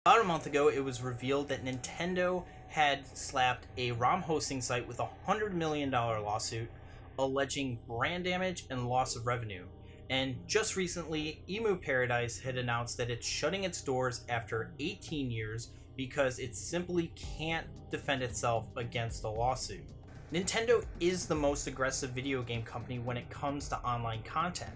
About a month ago, it was revealed that Nintendo had slapped a ROM hosting site with a $100 million lawsuit alleging brand damage and loss of revenue. And just recently, emuparadise had announced that it's shutting its doors after 18 years because it simply can't defend itself against the lawsuit. Nintendo is the most aggressive video game company when it comes to online content.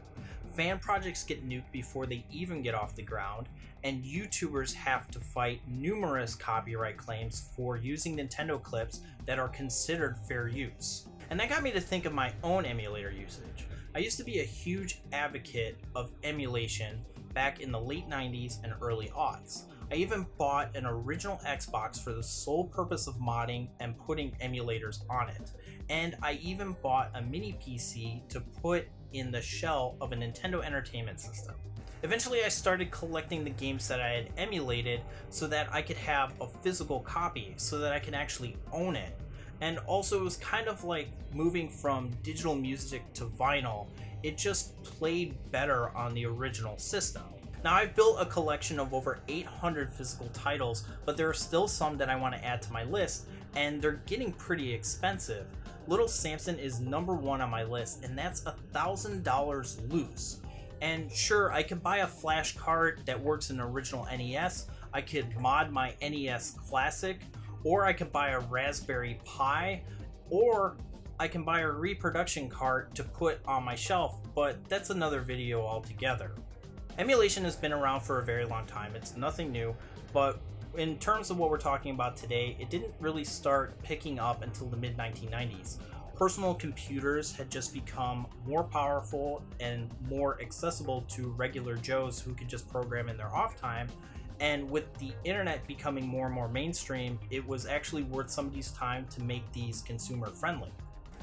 Fan projects get nuked before they even get off the ground, and YouTubers have to fight numerous copyright claims for using Nintendo clips that are considered fair use. And that got me to think of my own emulator usage. I used to be a huge advocate of emulation back in the late 90s and early aughts. I even bought an original Xbox for the sole purpose of modding and putting emulators on it. And I even bought a mini PC to put in the shell of a Nintendo Entertainment System. Eventually I started collecting the games that I had emulated so that I could have a physical copy, so that I can actually own it. And also it was kind of like moving from digital music to vinyl. It just played better on the original system. Now I've built a collection of over 800 physical titles, but there are still some that I want to add to my list, and they're getting pretty expensive. Little Samson is #1 on my list, and that's $1,000 loose. And sure, I could buy a flash card that works in the original NES, I could mod my NES Classic, or I could buy a Raspberry Pi, or I can buy a reproduction cart to put on my shelf, but that's another video altogether. Emulation has been around for a very long time, it's nothing new, but in terms of what we're talking about today, it didn't really start picking up until the mid-1990s. Personal computers had just become more powerful and more accessible to regular Joes who could just program in their off time, and with the internet becoming more and more mainstream, it was actually worth somebody's time to make these consumer friendly.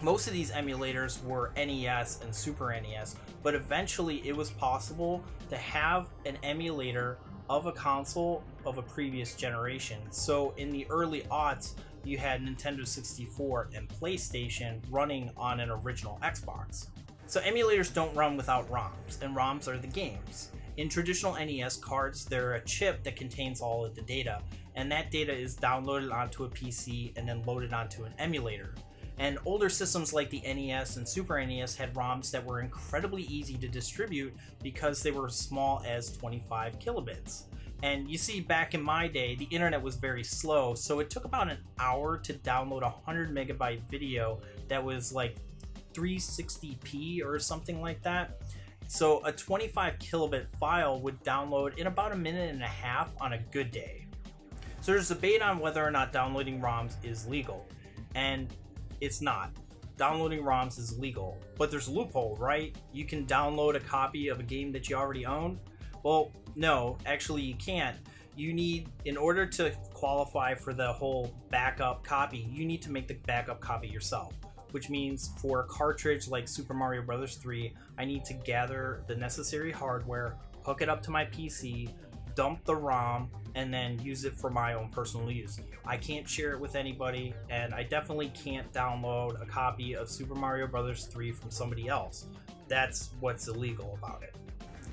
Most of these emulators were NES and Super NES, but eventually it was possible to have an emulator of a console of a previous generation. So in the early aughts, you had Nintendo 64 and PlayStation running on an original Xbox. So emulators don't run without ROMs, and ROMs are the games. In traditional NES cards, they're a chip that contains all of the data, and that data is downloaded onto a PC and then loaded onto an emulator. And older systems like the NES and Super NES had ROMs that were incredibly easy to distribute because they were as small as 25 kilobits. And you see, back in my day, the internet was very slow, so it took about an hour to download a 100 megabyte video that was like 360p or something like that. So a 25 kilobit file would download in about a minute and a half on a good day. So there's debate on whether or not downloading ROMs is legal, and it's not. Downloading ROMs is legal, but there's a loophole, right? You can download a copy of a game that you already own. Well, no, actually you can't. You need, in order to qualify for the whole backup copy, you need to make the backup copy yourself. Which means for a cartridge like Super Mario Bros. 3, I need to gather the necessary hardware, hook it up to my PC, dump the ROM, and then use it for my own personal use. I can't share it with anybody, and I definitely can't download a copy of Super Mario Bros. 3 from somebody else. That's what's illegal about it.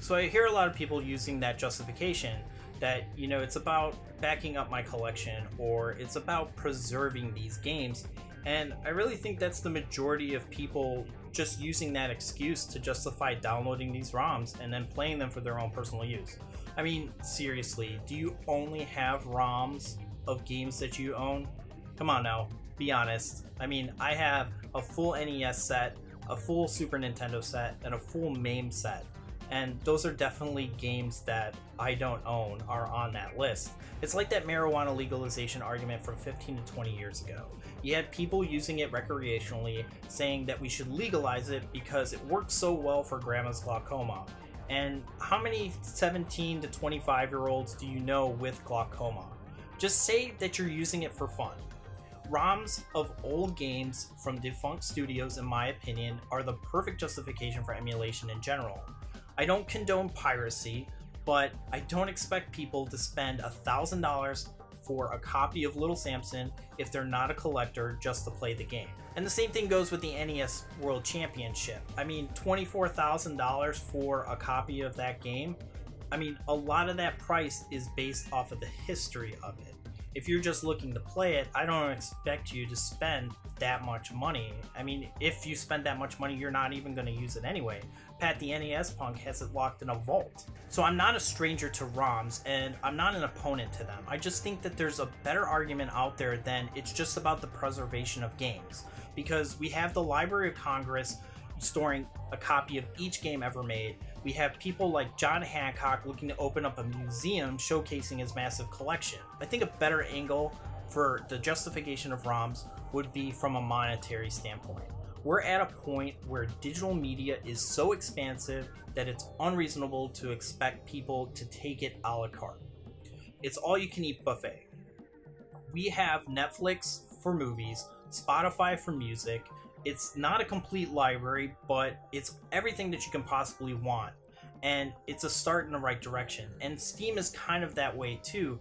So I hear a lot of people using that justification that, you know, it's about backing up my collection, or it's about preserving these games. And I really think that's the majority of people just using that excuse to justify downloading these ROMs and then playing them for their own personal use. I mean, seriously, do you only have ROMs of games that you own? Come on now, be honest. I mean, I have a full NES set, a full Super Nintendo set, and a full MAME set. And those are definitely games that I don't own are on that list. It's like that marijuana legalization argument from 15 to 20 years ago. You had people using it recreationally, saying that we should legalize it because it works so well for grandma's glaucoma. And how many 17 to 25-year-olds do you know with glaucoma? Just say that you're using it for fun. ROMs of old games from defunct studios, in my opinion, are the perfect justification for emulation in general. I don't condone piracy, but I don't expect people to spend $1,000 for a copy of Little Samson if they're not a collector just to play the game. And the same thing goes with the NES World Championship. I mean, $24,000 for a copy of that game? I mean, a lot of that price is based off of the history of it. If you're just looking to play it, I don't expect you to spend that much money. I mean, if you spend that much money, you're not even going to use it anyway. Pat the NES Punk has it locked in a vault. So I'm not a stranger to ROMs, and I'm not an opponent to them. I just think that there's a better argument out there than it's just about the preservation of games. Because we have the Library of Congress storing a copy of each game ever made. We have people like John Hancock looking to open up a museum showcasing his massive collection. I think a better angle for the justification of ROMs would be from a monetary standpoint. We're at a point where digital media is so expansive that it's unreasonable to expect people to take it a la carte. It's all you can eat buffet. We have Netflix for movies, Spotify for music. It's not a complete library, but it's everything that you can possibly want. And it's a start in the right direction. And Steam is kind of that way too.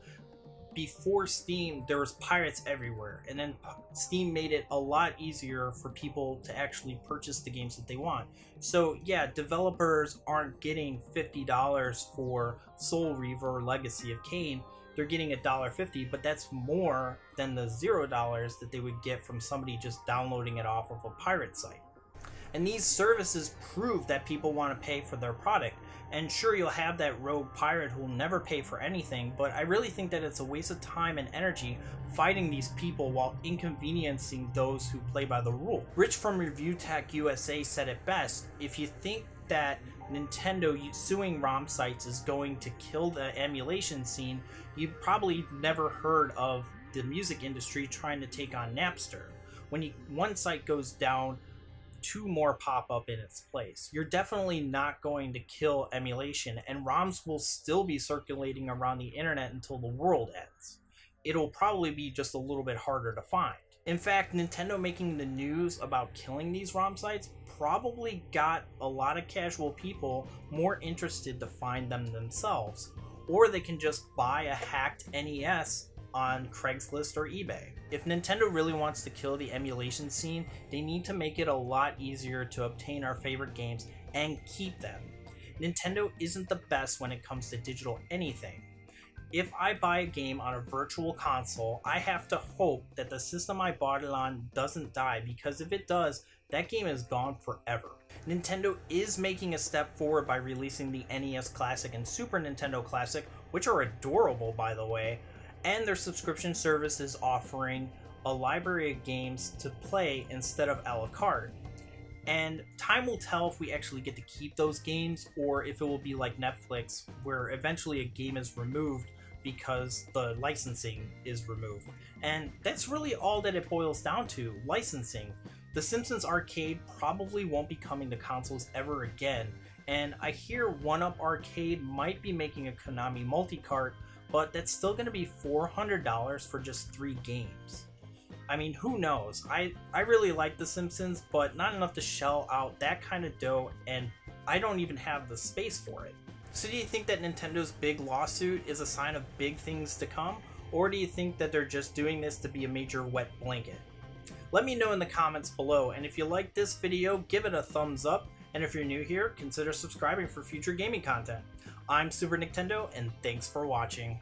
Before Steam, there was pirates everywhere. And then Steam made it a lot easier for people to actually purchase the games that they want. So yeah, developers aren't getting $50 for Soul Reaver or Legacy of Kain. They're getting $1.50, but that's more than the $0 that they would get from somebody just downloading it off of a pirate site. And these services prove that people want to pay for their product. And sure, you'll have that rogue pirate who will never pay for anything, but I really think that it's a waste of time and energy fighting these people while inconveniencing those who play by the rule. Rich from Review Tech USA said it best: if you think that Nintendo suing ROM sites is going to kill the emulation scene, you've probably never heard of the music industry trying to take on Napster. When one site goes down, two more pop up in its place. You're definitely not going to kill emulation, and ROMs will still be circulating around the internet until the world ends. It'll probably be just a little bit harder to find. In fact, Nintendo making the news about killing these ROM sites probably got a lot of casual people more interested to find them themselves, or they can just buy a hacked NES on Craigslist or eBay. If Nintendo really wants to kill the emulation scene, they need to make it a lot easier to obtain our favorite games and keep them. Nintendo isn't the best when it comes to digital anything. If I buy a game on a virtual console, I have to hope that the system I bought it on doesn't die, because if it does, that game is gone forever. Nintendo is making a step forward by releasing the NES Classic and Super Nintendo Classic, which are adorable by the way, and their subscription service is offering a library of games to play instead of a la carte. And time will tell if we actually get to keep those games, or if it will be like Netflix, where eventually a game is removed because the licensing is removed. And that's really all that it boils down to: licensing. The Simpsons Arcade probably won't be coming to consoles ever again, and I hear 1UP Arcade might be making a Konami multi-cart, but that's still going to be $400 for just 3 games. I mean, who knows? I really like The Simpsons, but not enough to shell out that kind of dough, and I don't even have the space for it. So do you think that Nintendo's big lawsuit is a sign of big things to come? Or do you think that they're just doing this to be a major wet blanket? Let me know in the comments below, and if you like this video, give it a thumbs up, and if you're new here, consider subscribing for future gaming content. I'm Super Nintendo, and thanks for watching.